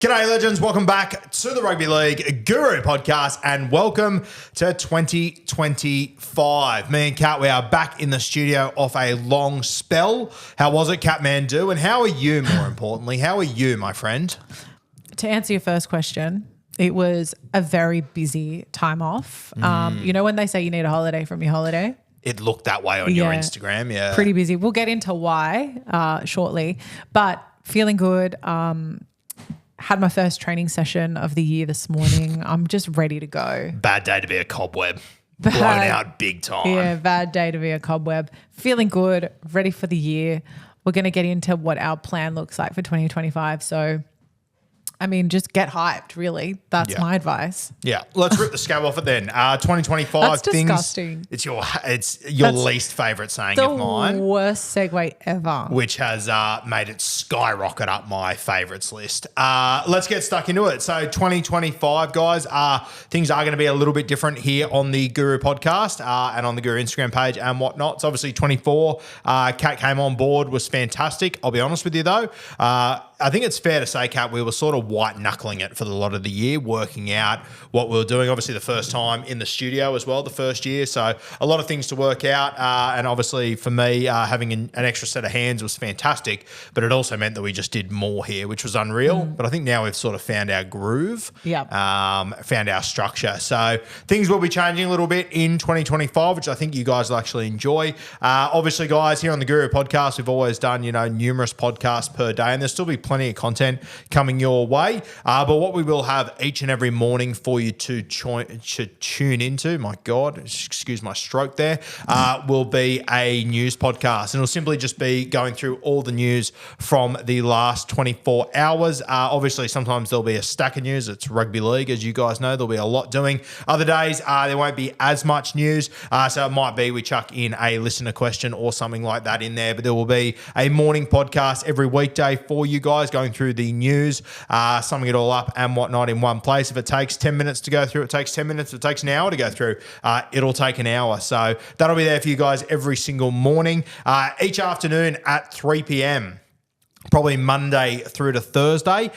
G'day legends, welcome back to the Rugby League Guru podcast and welcome to 2025. Me and Kat, we are back in the studio off a long spell. How was it, Catmandu? And how are you, more importantly? How are you, my friend? To answer your first question, it was a very busy time off. You know when they say you need a holiday from your holiday? It looked that way on your Instagram, yeah. Pretty busy. We'll get into why shortly, but feeling good. Had my first training session of the year this morning. I'm just ready to go. Bad day to be a cobweb. Blown out big time. Yeah, bad day to be a cobweb. Feeling good, ready for the year. We're going to get into what our plan looks like for 2025. So, I mean, just get hyped, really. That's my advice. Yeah. Let's rip the scab off it then. 2025 That's things. disgusting. It's your least favourite saying of mine. The worst segue ever. Which has made it skyrocket up my favourites list. Let's get stuck into it. So 2025, guys, things are going to be a little bit different here on the Guru podcast and on the Guru Instagram page and whatnot. So obviously 24, Kat came on board, was fantastic. I'll be honest with you though. I think it's fair to say, Kat, we were sort of white-knuckling it for a lot of the year, working out what we were doing. Obviously, the first time in the studio as well, the first year. So a lot of things to work out. And obviously for me, having an extra set of hands was fantastic, but it also meant that we just did more here, which was unreal. But I think now we've sort of found our groove, found our structure. So things will be changing a little bit in 2025, which I think you guys will actually enjoy. Obviously, guys, here on the Guru podcast, we've always done, numerous podcasts per day, and there'll still be plenty of content coming your way. But what we will have each and every morning for you to tune into, my God, excuse my stroke there, will be a news podcast. And it'll simply just be going through all the news from the last 24 hours. Obviously, sometimes there'll be a stack of news. It's rugby league, as you guys know. There'll be a lot doing. Other days, there won't be as much news. So it might be we chuck in a listener question or something like that in there. But there will be a morning podcast every weekday for you guys, going through the news, summing it all up and whatnot in one place. If it takes 10 minutes to go through, it takes 10 minutes. If it takes an hour to go through, it'll take an hour. So that'll be there for you guys every single morning. Each afternoon at 3 p.m., probably Monday through to Thursday,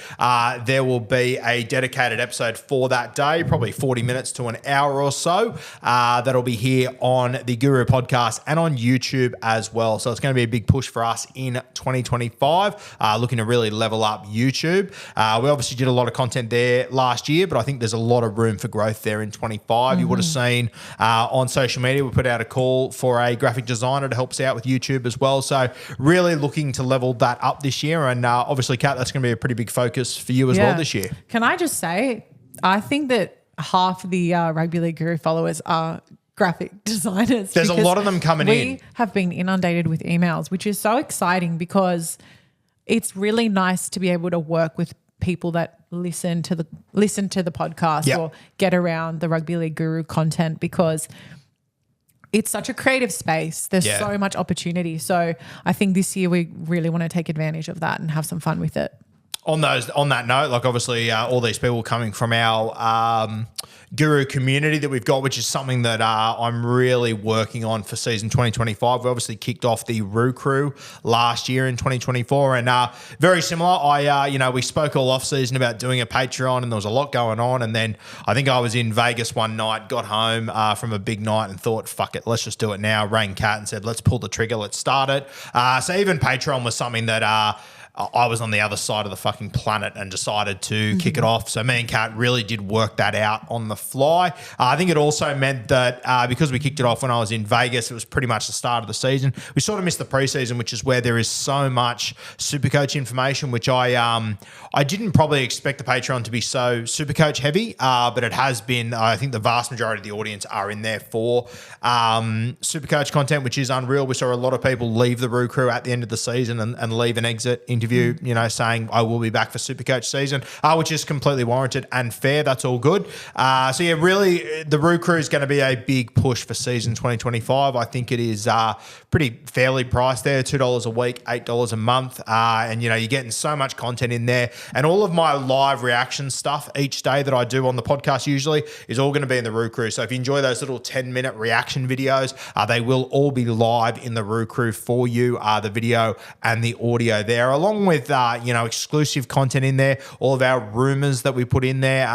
there will be a dedicated episode for that day, probably 40 minutes to an hour or so. That'll be here on the Guru podcast and on YouTube as well. So it's going to be a big push for us in 2025, looking to really level up YouTube. We obviously did a lot of content there last year, but I think there's a lot of room for growth there in 25. You would have seen on social media, we put out a call for a graphic designer to help us out with YouTube as well. So really looking to level that up this year, and obviously, Kat, that's going to be a pretty big focus for you as well this year. Can I just say, I think that half the Rugby League Guru followers are graphic designers. There's a lot of them coming in. We have been inundated with emails, which is so exciting because it's really nice to be able to work with people that listen to the podcast or get around the Rugby League Guru content, because it's such a creative space. There's so much opportunity. So I think this year we really want to take advantage of that and have some fun with it. On that note, like obviously all these people coming from our Guru community that we've got, which is something that I'm really working on for season 2025. We obviously kicked off the Roo Crew last year in 2024, and very similar. We spoke all off season about doing a Patreon, and there was a lot going on. And then I think I was in Vegas one night, got home from a big night, and thought, "Fuck it, let's just do it now." Rang Kat and said, "Let's pull the trigger, let's start it." So even Patreon was something that I was on the other side of the fucking planet and decided to kick it off. So me and Kat really did work that out on the fly. I think it also meant that because we kicked it off when I was in Vegas, it was pretty much the start of the season. We sort of missed the preseason, which is where there is so much Supercoach information, which I didn't probably expect the Patreon to be so Supercoach heavy, but it has been. I think the vast majority of the audience are in there for Supercoach content, which is unreal. We saw a lot of people leave the Roo Crew at the end of the season and leave an exit interview, saying I will be back for Supercoach season, which is completely warranted and fair. That's all good. So yeah, really, the Roo Crew is going to be a big push for season 2025. I think it is pretty fairly priced there, $2 a week, $8 a month, and you're getting so much content in there. And all of my live reaction stuff each day that I do on the podcast usually is all going to be in the Roo Crew. So if you enjoy those little 10-minute reaction videos, they will all be live in the Roo Crew for you, the video and the audio there, along along with, exclusive content in there, all of our rumors that we put in there,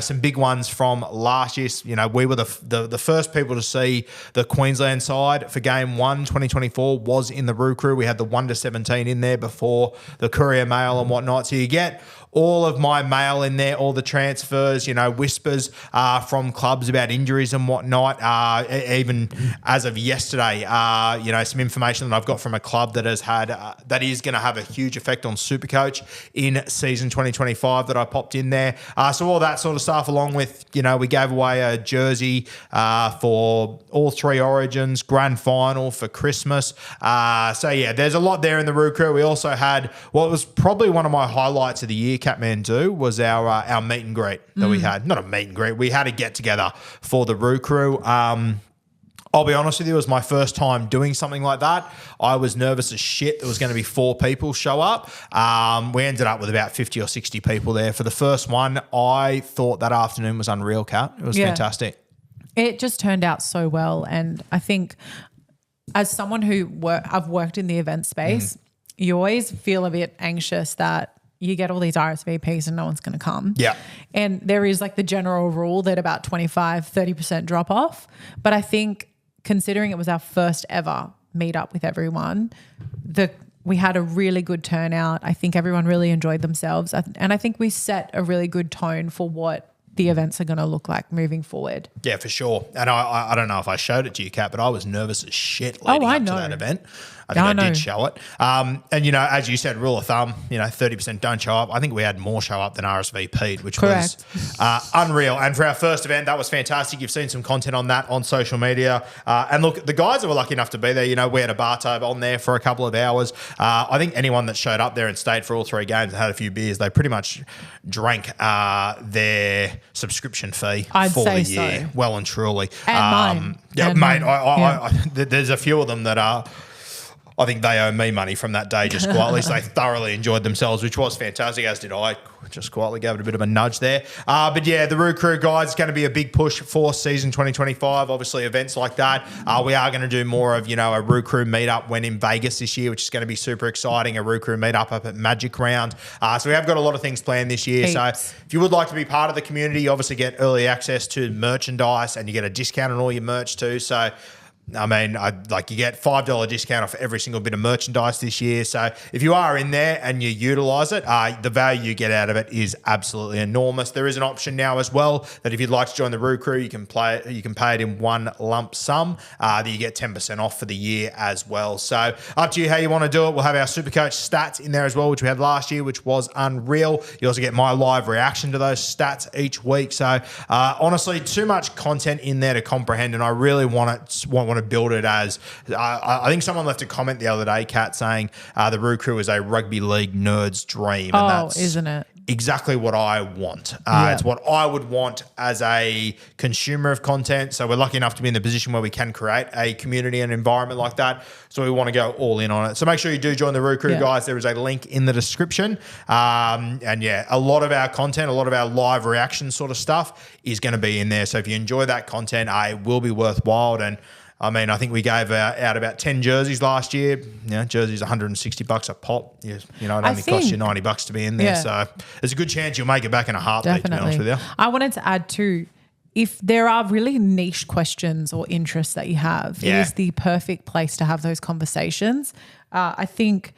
some big ones from last year. We were the first people to see the Queensland side for Game 1 2024 was in the Roo Crew. We had the 1-17 in there before the Courier Mail and whatnot. So you get all of my mail in there, all the transfers, whispers from clubs about injuries and whatnot. Even as of yesterday, some information that I've got from a club that has had that is going to have a huge effect on Supercoach in season 2025 that I popped in there. So all that sort of stuff, along with, we gave away a jersey for all 3 Origins, grand final for Christmas. There's a lot there in the Roo Crew. We also had what was probably one of my highlights of the year, Kathmandu, was our meet and greet that we had. Not a meet and greet. We had a get together for the Roo Crew. I'll be honest with you, it was my first time doing something like that. I was nervous as shit. There was going to be 4 people show up. We ended up with about 50 or 60 people there for the first one. I thought that afternoon was unreal, Kat. It was fantastic. It just turned out so well. And I think as someone I've worked in the event space, you always feel a bit anxious that you get all these RSVPs and no one's going to come. Yeah. And there is like the general rule that about 25-30% drop off. But I think considering it was our first ever meet up with everyone, we had a really good turnout. I think everyone really enjoyed themselves. And I think we set a really good tone for what the events are going to look like moving forward. Yeah, for sure. And I don't know if I showed it to you, Kat, but I was nervous as shit leading up to that event. I think I did show it. And, as you said, rule of thumb, 30% don't show up. I think we had more show up than RSVP'd, which was unreal. And for our first event, that was fantastic. You've seen some content on that on social media. And look, the guys that were lucky enough to be there, we had a bar tab on there for a couple of hours. I think anyone that showed up there and stayed for all 3 games and had a few beers, they pretty much drank their subscription fee for the year. So. Well and truly. And mine. Yeah, and mate, mine. There's a few of them that are... I think they owe me money from that day just quietly. So they thoroughly enjoyed themselves, which was fantastic, as did I. Just quietly gave it a bit of a nudge there. But yeah, the Roo Crew, guys, is going to be a big push for season 2025. Obviously, events like that. We are going to do more of, a Roo Crew meetup when in Vegas this year, which is going to be super exciting. A Roo Crew meetup up at Magic Round. So we have got a lot of things planned this year. Heaps. So if you would like to be part of the community, you obviously get early access to merchandise and you get a discount on all your merch too. So I mean, you get $5 discount off every single bit of merchandise this year. So if you are in there and you utilise it, the value you get out of it is absolutely enormous. There is an option now as well that if you'd like to join the Roo Crew, you can pay it in one lump sum. That you get 10% off for the year as well. So up to you how you want to do it. We'll have our Supercoach stats in there as well, which we had last year, which was unreal. You also get my live reaction to those stats each week. So honestly, too much content in there to comprehend, and I really want to build it as I think someone left a comment the other day, Kat, saying the Roo Crew is a rugby league nerd's dream. And that's isn't it? Exactly what I want. It's what I would want as a consumer of content. So we're lucky enough to be in the position where we can create a community and environment like that. So we want to go all in on it. So make sure you do join the Roo Crew, guys. There is a link in the description. And yeah, a lot of our content, a lot of our live reaction sort of stuff is going to be in there. So if you enjoy that content, it will be worthwhile. And I mean, I think we gave out about 10 jerseys last year. Jerseys $160 a pop. It only costs you $90 to be in there. So there's a good chance you'll make it back in a heartbeat, to be honest with you. I wanted to add too, if there are really niche questions or interests that you have, it is the perfect place to have those conversations. I think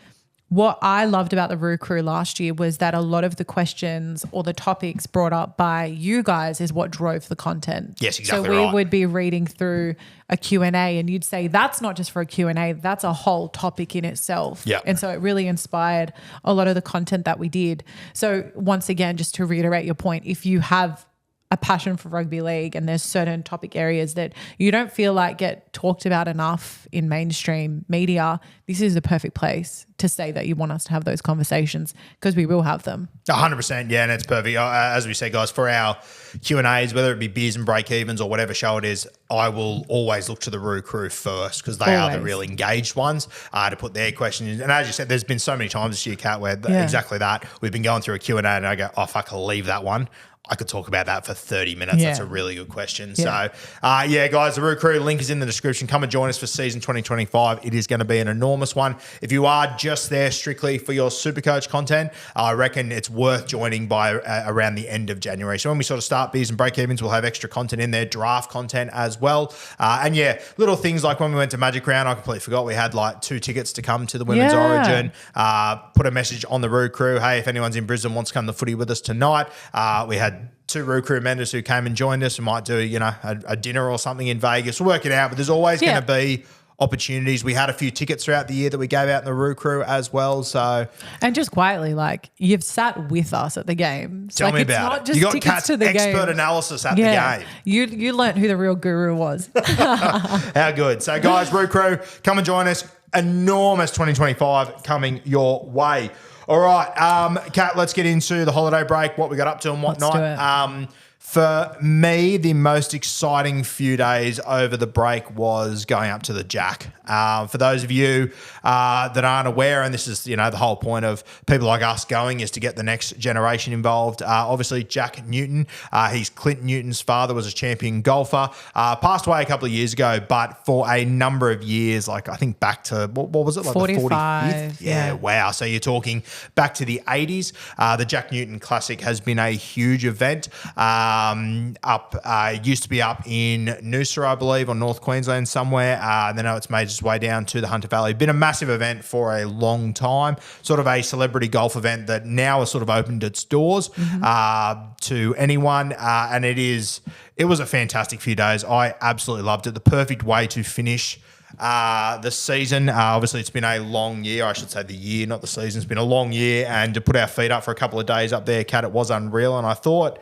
what I loved about the Roo Crew last year was that a lot of the questions or the topics brought up by you guys is what drove the content. Yes, exactly. So we would be reading through a Q&A and you'd say, that's not just for a Q&A, that's a whole topic in itself. Yeah. And so it really inspired a lot of the content that we did. So once again, just to reiterate your point, if you have a passion for rugby league and there's certain topic areas that you don't feel like get talked about enough in mainstream media, this is the perfect place to say that you want us to have those conversations, because we will have them. 100%, yeah, and it's perfect. As we say, guys, for our Q&As, whether it be beers and break-evens or whatever show it is, I will always look to the Roo Crew first, because they are the real engaged ones to put their questions in. And as you said, there's been so many times this year, Kat, where exactly that. We've been going through a Q&A and I go, oh, fuck, I'll leave that one. I could talk about that for 30 minutes. Yeah. That's a really good question. Yeah. So, yeah, guys, the Root Crew link is in the description. Come and join us for season 2025. It is going to be an enormous one. If you are just there strictly for your Supercoach content, I reckon it's worth joining by around the end of January. So when we sort of start beers and break-evens, we'll have extra content in there, draft content as well. And yeah, little things like when we went to Magic Round, I completely forgot we had like 2 tickets to come to the Women's Origin. Put a message on the Root Crew. Hey, if anyone's in Brisbane wants to come to the footy with us tonight, we had 2 Root Crew members who came and joined us. We might do, a dinner or something in Vegas. We'll work it out, but there's always going to be opportunities. We had a few tickets throughout the year that we gave out in the Root Crew as well. So, and just quietly, like you've sat with us at the games. Tell me it's about not it. just You got tickets Kat's to the expert game. analysis at the game. You learnt who the real guru was. How good. So, guys, Root Crew, come and join us. Enormous 2025 coming your way. All right, Kat, let's get into the holiday break, what we got up to and whatnot. Let's do it. For me, the most exciting few days over the break was going up to the Jack. For those of you that aren't aware, and this is, the whole point of people like us going is to get the next generation involved. Obviously, Jack Newton, he's Clint Newton's father, was a champion golfer, passed away a couple of years ago, but for a number of years, like I think back to, what was it? Like 45. The 45th? Yeah, wow. So you're talking back to the 80s. The Jack Newton Classic has been a huge event. Used to be up in Noosa, I believe, or North Queensland somewhere. Then now it's made its way down to the Hunter Valley. Been a massive event for a long time, sort of a celebrity golf event that now has sort of opened its doors to anyone. And it was a fantastic few days. I absolutely loved it. The perfect way to finish the season. Obviously, it's been a long year. I should say the year, not the season. It's been a long year. And to put our feet up for a couple of days up there, Kat, it was unreal. And I thought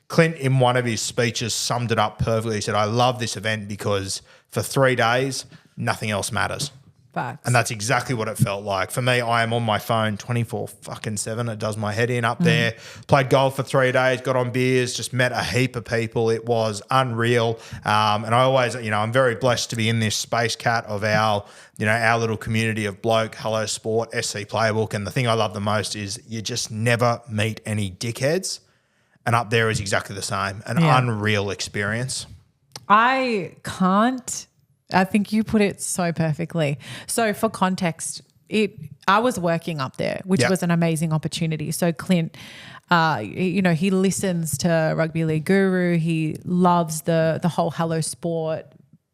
Clint, in one of his speeches, summed it up perfectly. He said, I love this event because for 3 days, nothing else matters. Facts. And that's exactly what it felt like. For me, I am on my phone 24/7. It does my head in up there. Played golf for 3 days, got on beers, just met a heap of people. It was unreal. And I always, I'm very blessed to be in this space, Cat, of our little community of bloke, hello sport, SC Playbook. And the thing I love the most is you just never meet any dickheads. And up there is exactly the same, an unreal experience. I think you put it so perfectly. So for context, I was working up there, which was an amazing opportunity. So Clint, he listens to Rugby League Guru. He loves the whole hello sport,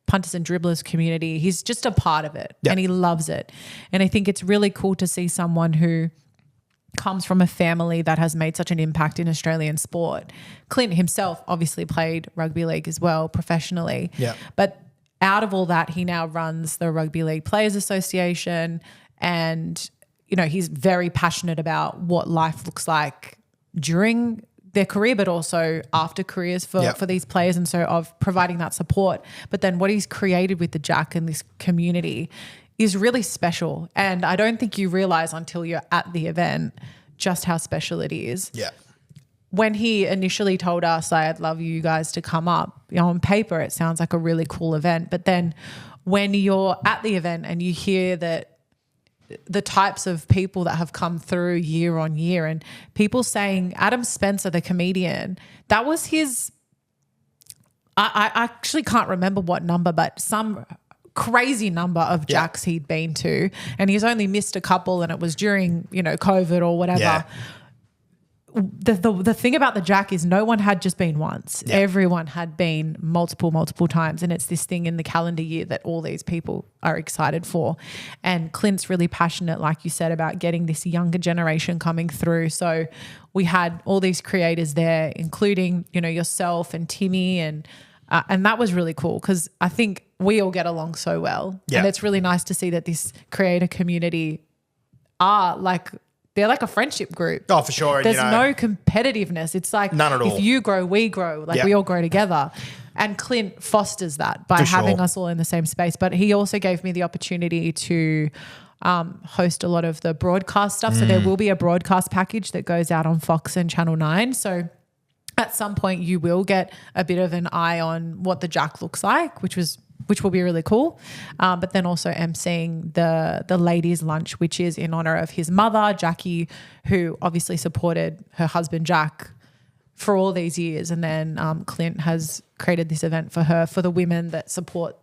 punters and dribblers community. He's just a part of it and he loves it. And I think it's really cool to see someone who comes from a family that has made such an impact in Australian sport. Clint himself obviously played rugby league as well professionally. Yeah. But out of all that, he now runs the Rugby League Players Association and, he's very passionate about what life looks like during their career, but also after careers for these players, and so of providing that support. But then what he's created with the Jack and this community is really special. And I don't think you realize until you're at the event just how special it is. Yeah. When he initially told us, I'd love you guys to come up, on paper, it sounds like a really cool event. But then when you're at the event and you hear that the types of people that have come through year on year and people saying Adam Spencer, the comedian, that was his, I actually can't remember what number, but some crazy number of Jacks he'd been to, and he's only missed a couple and it was during, COVID or whatever. Yeah. The thing about the Jack is no one had just been once. Yeah. Everyone had been multiple times, and it's this thing in the calendar year that all these people are excited for. And Clint's really passionate, like you said, about getting this younger generation coming through. So we had all these creators there, including, yourself and Timmy, and that was really cool because I think we all get along so well. Yeah. And it's really nice to see that this creator community they're like a friendship group. Oh, for sure. There's no competitiveness. It's like none at all. If you grow, we grow. We all grow together. And Clint fosters that by having us all in the same space. But he also gave me the opportunity to host a lot of the broadcast stuff. So there will be a broadcast package that goes out on Fox and Channel 9. So at some point you will get a bit of an eye on what the Jack looks like, which will be really cool. But then also emceeing the ladies' lunch, which is in honor of his mother, Jackie, who obviously supported her husband, Jack, for all these years. And then Clint has created this event for her, for the women that support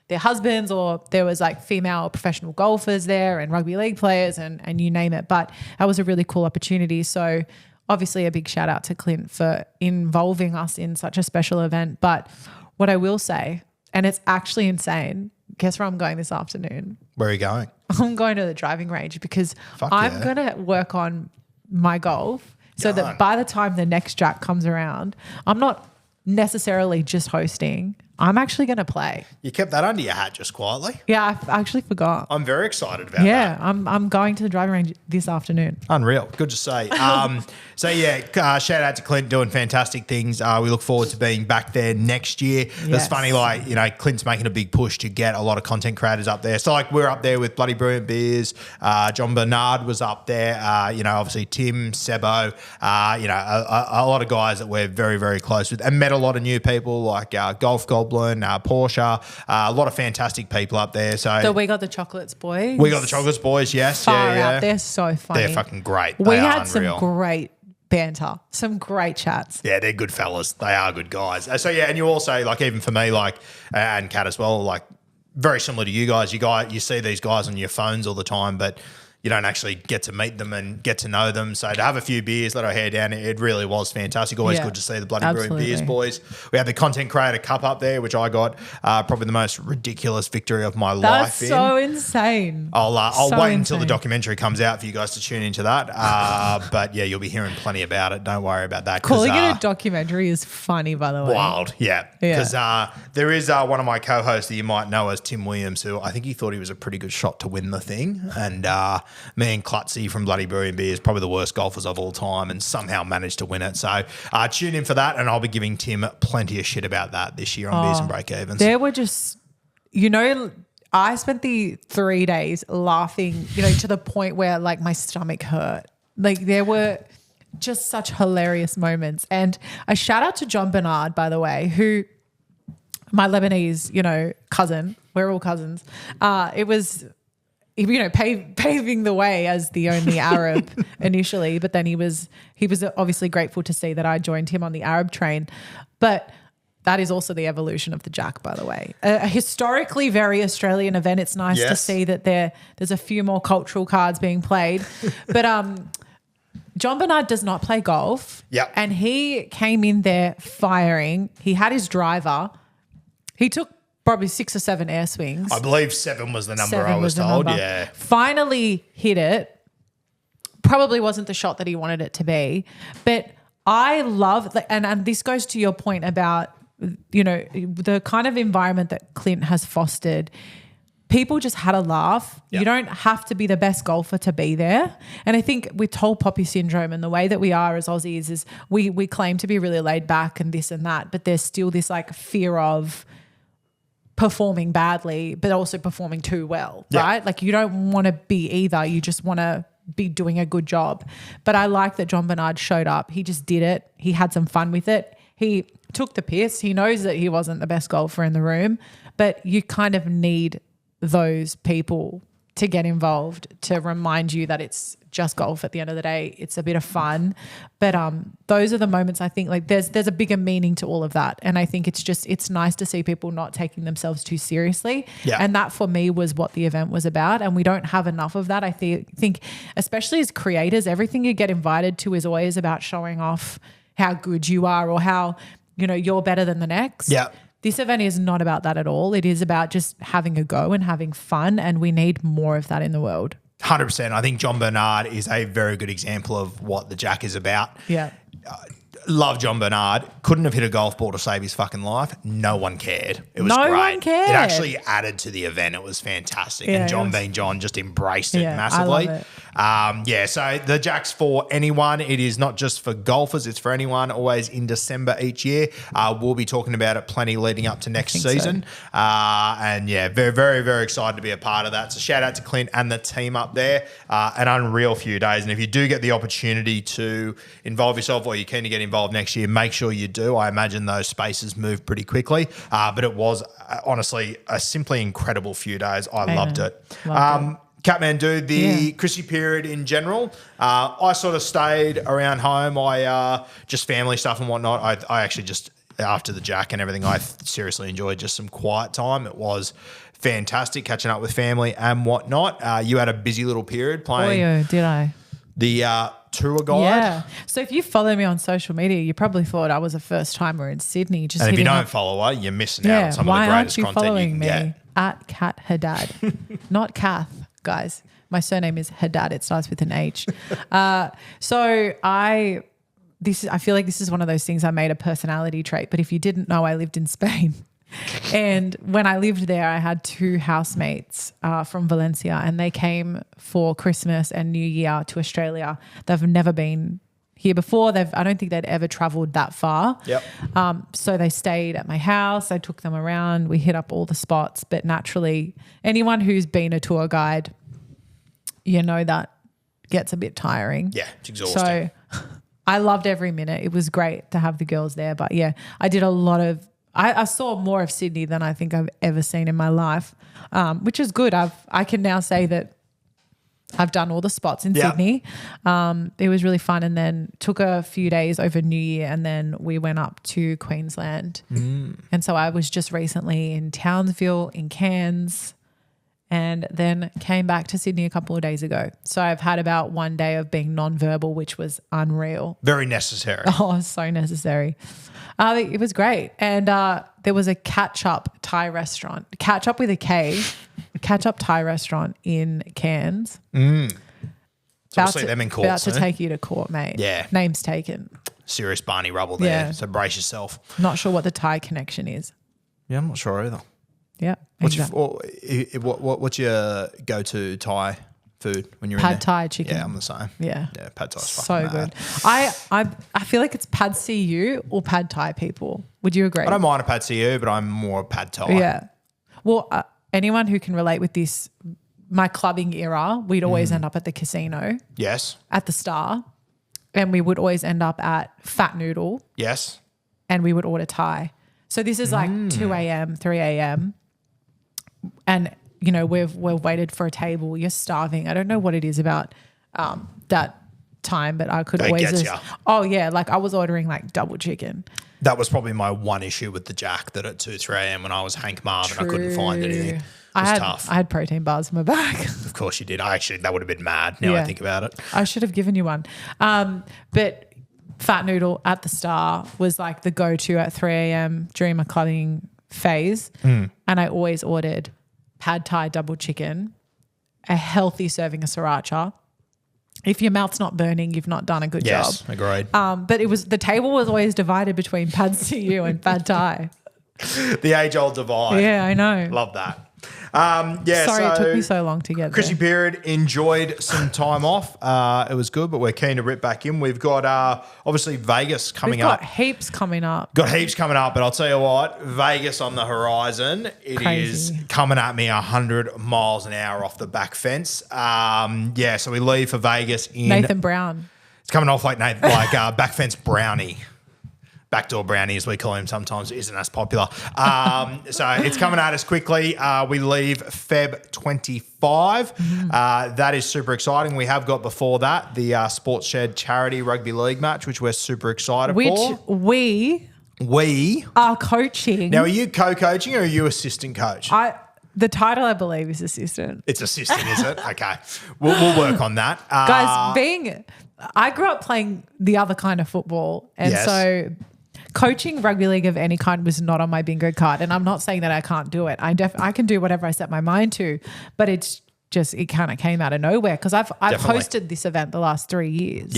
their husbands, or there was like female professional golfers there and rugby league players and you name it. But that was a really cool opportunity. So obviously a big shout out to Clint for involving us in such a special event. But what I will say, and it's actually insane, guess where I'm going this afternoon? Where are you going? I'm going to the driving range because I'm going to work on my golf so that by the time the next Jack comes around, I'm not necessarily just hosting. I'm actually going to play. You kept that under your hat just quietly. Yeah, I actually forgot. I'm very excited about that. Yeah, I'm going to the driving range this afternoon. Unreal. Good to see. Shout out to Clint doing fantastic things. We look forward to being back there next year. Yes. It's funny, like, you know, Clint's making a big push to get a lot of content creators up there. So, like, we're up there with Bloody Brilliant Beers. John Bernard was up there. Obviously Tim, Sebo, a lot of guys that we're very, very close with, and met a lot of new people like Golf Goblin, Porsche, a lot of fantastic people up there. So we got the Chocolates boys. We got the Chocolates boys, yes. Far out. They're so funny. They're fucking great. We had some great banter, some great chats. Yeah, they're good fellas. They are good guys. And you also, like, even for me, like, and Kat as well, like, very similar to you guys. You see these guys on your phones all the time, but you don't actually get to meet them and get to know them. So to have a few beers, let our hair down, it really was fantastic. Always good to see the Bloody Brilliant Beers boys. We had the Content Creator Cup up there, which I got probably the most ridiculous victory of my life. That's so insane. I'll wait until the documentary comes out for you guys to tune into that. But yeah, you'll be hearing plenty about it. Don't worry about that. Calling it a documentary is funny, by the way. Wild, yeah. Because there is one of my co-hosts that you might know as Tim Williams, who I think he thought he was a pretty good shot to win the thing. And me and Klutzy from Bloody Brilliant Beer is probably the worst golfers of all time and somehow managed to win it. So tune in for that, and I'll be giving Tim plenty of shit about that this year on Beers and Breakevens. There were just, I spent the 3 days laughing, to the point where like my stomach hurt. Like there were just such hilarious moments. And a shout out to John Bernard, by the way, who my Lebanese, cousin, we're all cousins. It was, paving the way as the only Arab initially, but then he was obviously grateful to see that I joined him on the Arab train. But that is also the evolution of the Jack, by the way. A historically very Australian event. It's nice to see that there's a few more cultural cards being played. But John Bernard does not play golf. Yep. And he came in there firing. He had his driver. He took probably 6 or 7 air swings. I believe 7 was the number I was told. Yeah. Finally hit it. Probably wasn't the shot that he wanted it to be. But I love, and this goes to your point about, the kind of environment that Clint has fostered. People just had a laugh. Yep. You don't have to be the best golfer to be there. And I think with tall poppy syndrome and the way that we are as Aussies is we claim to be really laid back and this and that, but there's still this like fear of performing badly, but also performing too well, right? Like you don't want to be either. You just want to be doing a good job. But I like that John Bernard showed up. He just did it. He had some fun with it. He took the piss. He knows that he wasn't the best golfer in the room, but you kind of need those people to get involved to remind you that it's just golf at the end of the day. It's a bit of fun. But those are the moments I think like there's a bigger meaning to all of that. And I think it's nice to see people not taking themselves too seriously. Yeah. And that for me was what the event was about. And we don't have enough of that. I think especially as creators, everything you get invited to is always about showing off how good you are or how, you're better than the next. Yeah. This event is not about that at all. It is about just having a go and having fun, and we need more of that in the world. 100%. I think John Bernard is a very good example of what the Jack is about. Yeah. Love John Bernard. Couldn't have hit a golf ball to save his fucking life. No one cared. It was great. No one cared. It actually added to the event. It was fantastic. Yeah, and John being John just embraced it massively. I love it. So the Jack's for anyone. It is not just for golfers. It's for anyone. Always in December each year. We'll be talking about it plenty leading up to next season. So. Very, very, very excited to be a part of that. So shout out to Clint and the team up there. An unreal few days. And if you do get the opportunity to involve yourself or you're keen to get involved next year, make sure you do. I imagine those spaces move pretty quickly. But it was honestly a simply incredible few days. I loved it. Kathmandu, the Chrissy period in general, I sort of stayed around home. I just family stuff and whatnot. I actually just, after the Jack and everything, I seriously enjoyed just some quiet time. It was fantastic catching up with family and whatnot. You had a busy little period playing. Oh, yeah, did I? The tour guide. Yeah. So if you follow me on social media, you probably thought I was a first timer in Sydney. Just And if you hitting don't up. follow her, you're missing out on some of Why the aren't greatest you content you following can me get. at Kat Haddad? Not Kath, guys. My surname is Haddad. It starts with an H. So I feel like this is one of those things I made a personality trait. But if you didn't know, I lived in Spain. And when I lived there, I had two housemates from Valencia, and they came for Christmas and New Year to Australia. They've never been here before. I don't think they'd ever traveled that far. Yep. So they stayed at my house. I took them around. We hit up all the spots. But naturally, anyone who's been a tour guide, you know that gets a bit tiring. Yeah, it's exhausting. So I loved every minute. It was great to have the girls there. But yeah, I did a lot of I saw more of Sydney than I think I've ever seen in my life, which is good. I can now say that I've done all the spots in Sydney. It was really fun, and then took a few days over New Year, and then we went up to Queensland. And so I was just recently in Townsville, in Cairns, and then came back to Sydney a couple of days ago. So I've had about 1 day of being non-verbal, which was unreal. Very necessary. Oh, so necessary. It was great. And there was a catch-up Thai restaurant, catch-up with a K, catch-up Thai restaurant in Cairns. So we'll see them in court About soon. to take you to court, mate. Yeah. Name's taken. Serious Barney rubble there. Yeah. So brace yourself. Not sure what the Thai connection is. Yeah, I'm not sure either. Yeah. What's exactly. what's your go-to Thai food when you're in Pad there? Thai chicken. Yeah, I'm the same. Yeah. Yeah, pad Thai's So fucking good. mad. I feel like it's Pad CU or Pad Thai people. Would you agree? I don't mind a pad CU, but I'm more a pad Thai. Yeah. Well, anyone who can relate with this, my clubbing era, we'd always end up at the casino, Yes. at the Star, and we would always end up at Fat Noodle, Yes. and we would order Thai. So this is like 2 a.m., 3 a.m. And, you know, we've waited for a table. You're starving. I don't know what it is about that time, but I could That always gets just, ya. oh yeah, like I was ordering like double chicken. That was probably my one issue with the Jack, that at 2, 3 a.m. when I was Hank Marv and I couldn't find anything. It was tough. I had protein bars in my bag. Of course you did. That would have been mad now I Yeah. think about it. I should have given you one. But Fat Noodle at the Star was like the go-to at 3 a.m. during my clubbing phase. And I always ordered Pad Thai double chicken, a healthy serving of sriracha. If your mouth's not burning, you've not done a good Yes, job. agreed. But the table was always divided between Pad CU and Pad Thai. The age-old divide. Yeah, I know. Love that. Sorry it took me so long to get Chrissy there. period, enjoyed some time off. It was good, but we're keen to rip back in. We've got obviously Vegas coming We've got up. heaps coming up. Got heaps coming up, but I'll tell you what, Vegas on the horizon. It is Crazy. coming at me 100 miles an hour off the back fence. So we leave for Vegas in Nathan Brown. It's coming off like back fence brownie. Backdoor brownie, as we call him sometimes, isn't as popular. So it's coming at us quickly. We leave Feb 25. That is super exciting. We have got before that the Sports Shed Charity Rugby League match, which we're super excited Which for. we We. are coaching. Now, are you co-coaching or are you assistant coach? The title, I believe, is assistant. It's assistant, is it? Okay. We'll work on that. Guys, I grew up playing the other kind of football. And Yes. so coaching rugby league of any kind was not on my bingo card. And I'm not saying that I can't do it. I can do whatever I set my mind to, but it kind of came out of nowhere because I've Definitely. hosted this event the last 3 years.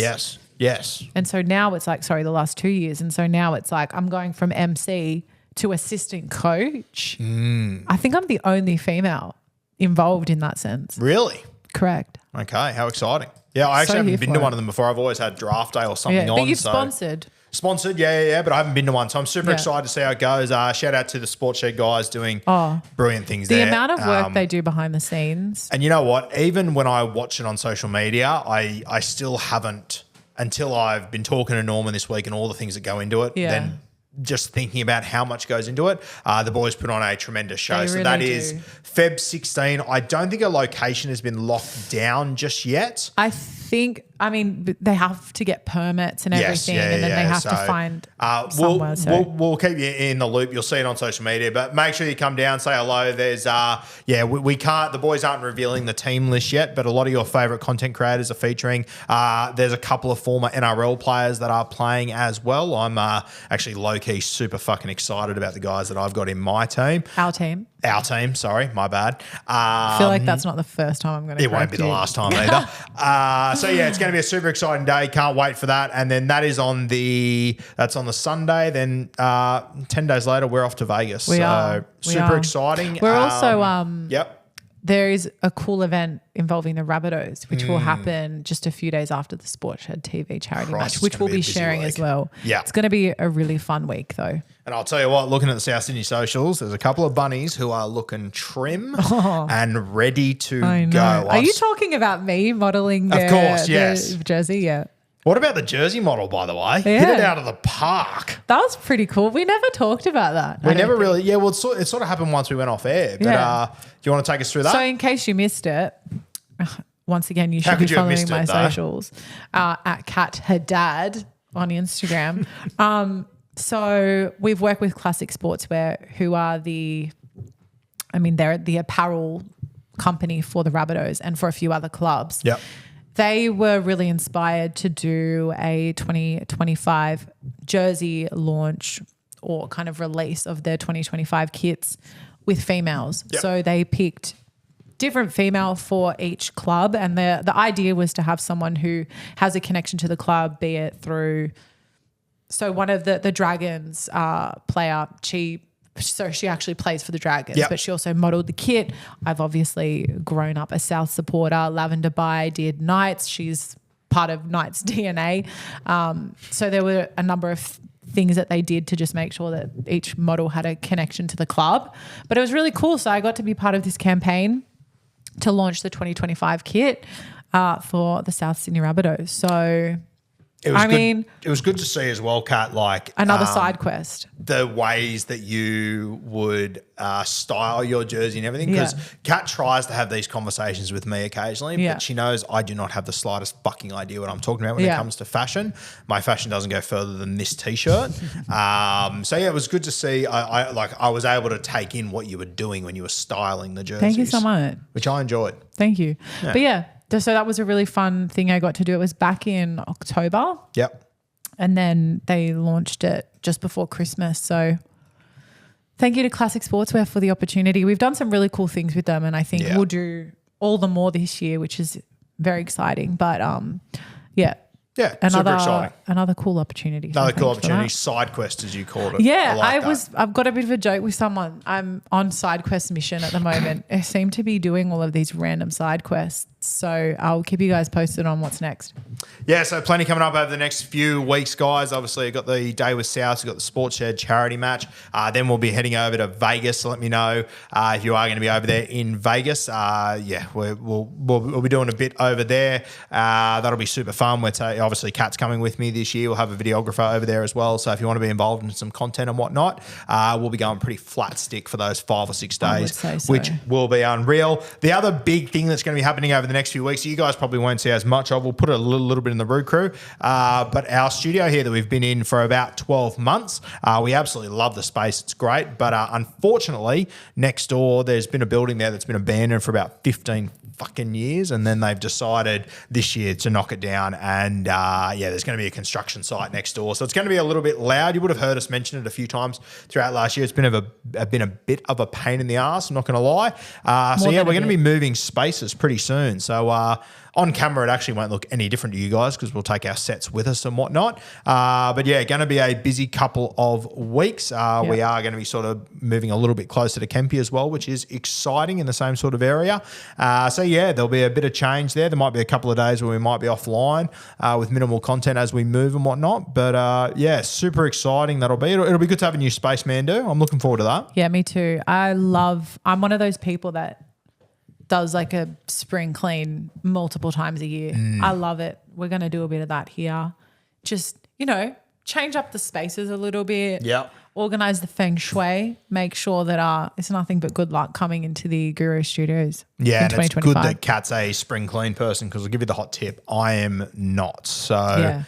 Yes. And so now it's like, the last 2 years. And so now it's like I'm going from MC to assistant coach. I think I'm the only female involved in that sense. Really? Correct. Okay. How exciting. Yeah, I actually So here haven't been for to it. one of them before. I've always had draft day or something Yeah, on. but you've so- sponsored. Sponsored, yeah, but I haven't been to one. So I'm super Yeah. excited to see how it goes. Shout out to the Sports Shed guys doing brilliant things The there. amount of work they do behind the scenes. And you know what? Even when I watch it on social media, I still haven't, until I've been talking to Norman this week and all the things that go into it, Yeah. then just thinking about how much goes into it. The boys put on a tremendous show. They So really that do. is Feb 16. I don't think a location has been locked down just yet. I think, they have to get permits and everything, and then they have to find somewhere. We'll keep you in the loop. You'll see it on social media, but make sure you come down, say hello. There's, we can't, the boys aren't revealing the team list yet, but a lot of your favorite content creators are featuring. There's a couple of former NRL players that are playing as well. I'm actually low-key super fucking excited about the guys that I've got in my team. Our team, sorry, my bad. I feel like that's not the first time I'm going to. It won't be the last time either. It's going to be a super exciting day. Can't wait for that. And then that's on the Sunday. Then 10 days later, we're off to Vegas. We are. Super exciting. We're also Yep. There is a cool event involving the Rabbitohs, which will happen just a few days after the Sportshed TV charity match, which we'll be sharing as well. Yeah. It's going to be a really fun week though. And I'll tell you what, looking at the South Sydney socials, there's a couple of bunnies who are looking trim and ready to go. Are you talking about me modelling yes. the jersey? Yeah. What about the jersey model, by the way? Yeah. Hit it out of the park. That was pretty cool. We never talked about that. We never really, it sort of happened once we went off air. But do you want to take us through that? So in case you missed it, once again, you should be following my socials at Kat Haddad on Instagram. So we've worked with Classic Sportswear, who are they're the apparel company for the Rabbitohs and for a few other clubs. Yep. They were really inspired to do a 2025 jersey launch or kind of release of their 2025 kits with females. Yep. So they picked different female for each club, and the idea was to have someone who has a connection to the club, be it through. So one of the Dragons player, she actually plays for the Dragons, yep. but she also modelled the kit. I've obviously grown up a South supporter. Lavender Bai did Knights. She's part of Knights DNA. So there were a number of things that they did to just make sure that each model had a connection to the club. But it was really cool. So I got to be part of this campaign to launch the 2025 kit for the South Sydney Rabbitohs. So it was good to see as well, Kat, like another side quest. The ways that you would style your jersey and everything. Because Kat tries to have these conversations with me occasionally, but she knows I do not have the slightest fucking idea what I'm talking about when it comes to fashion. My fashion doesn't go further than this t-shirt. It was good to see. I was able to take in what you were doing when you were styling the jerseys. Thank you so much. Which I enjoyed. Thank you. Yeah. But so that was a really fun thing I got to do. It was back in October. Yep. And then they launched it just before Christmas. So thank you to Classic Sportswear for the opportunity. We've done some really cool things with them, and I think we'll do all the more this year, which is very exciting. But super exciting. Another cool opportunity. Another cool opportunity, side quest as you called it. Yeah, I've got a bit of a joke with someone. I'm on side quest mission at the moment. I seem to be doing all of these random side quests. So I'll keep you guys posted on what's next. Yeah, so plenty coming up over the next few weeks, guys. Obviously, you've got the Day with South, you've got the Sportshed charity match. Then we'll be heading over to Vegas. So let me know if you are going to be over there in Vegas. We'll be doing a bit over there. That'll be super fun. Obviously, Kat's coming with me this year. We'll have a videographer over there as well. So if you want to be involved in some content and whatnot, we'll be going pretty flat stick for those 5 or 6 days, which will be unreal. The other big thing that's going to be happening over the next few weeks, you guys probably won't see as much of. We'll put a little bit in the Root Crew. But our studio here that we've been in for about 12 months, we absolutely love the space. It's great. But unfortunately, next door, there's been a building there that's been abandoned for about 15 fucking years, and then they've decided this year to knock it down, and there's going to be a construction site next door, so it's going to be a little bit loud. You would have heard us mention it a few times throughout last year. It's been a bit of a pain in the ass, I'm not going to lie. We're going to be moving spaces pretty soon, so on camera, it actually won't look any different to you guys because we'll take our sets with us and whatnot. Going to be a busy couple of weeks. We are going to be sort of moving a little bit closer to Kempy as well, which is exciting in the same sort of area. There'll be a bit of change there. There might be a couple of days where we might be offline with minimal content as we move and whatnot. But super exciting that'll be. It'll be good to have a new space, Mando. I'm looking forward to that. Yeah, me too. I'm one of those people that does like a spring clean multiple times a year. I love it. We're going to do a bit of that here. Just, change up the spaces a little bit. Yeah. Organize the feng shui. Make sure that it's nothing but good luck coming into the Guru Studios. Yeah, in and it's 2025. good that Kat's a spring clean person because I'll give you the hot tip. I am not. So Yeah.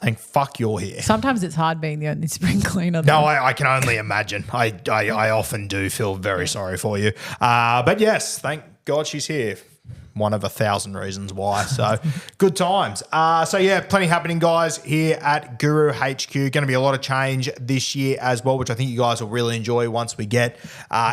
thank fuck you're here. Sometimes it's hard being the only spring cleaner. No, I can only imagine. I often do feel very sorry for you. But yes, thank God she's here. One of 1,000 reasons why. So good times. So yeah, plenty happening, guys, here at Guru HQ. Going to be a lot of change this year as well, which I think you guys will really enjoy once we get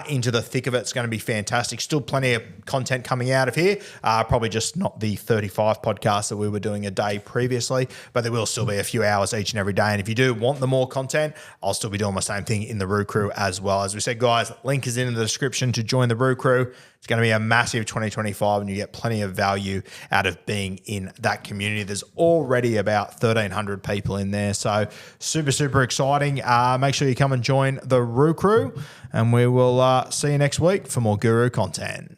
into the thick of it. It's going to be fantastic. Still plenty of content coming out of here. Probably just not the 35 podcasts that we were doing a day previously, but there will still be a few hours each and every day. And if you do want the more content, I'll still be doing my same thing in the Roo Crew as well. As we said, guys, link is in the description to join the Roo Crew. It's going to be a massive 2025 and you get plenty of value out of being in that community. There's already about 1,300 people in there. So super, super exciting. Make sure you come and join the Roo Crew and we will see you next week for more Guru content.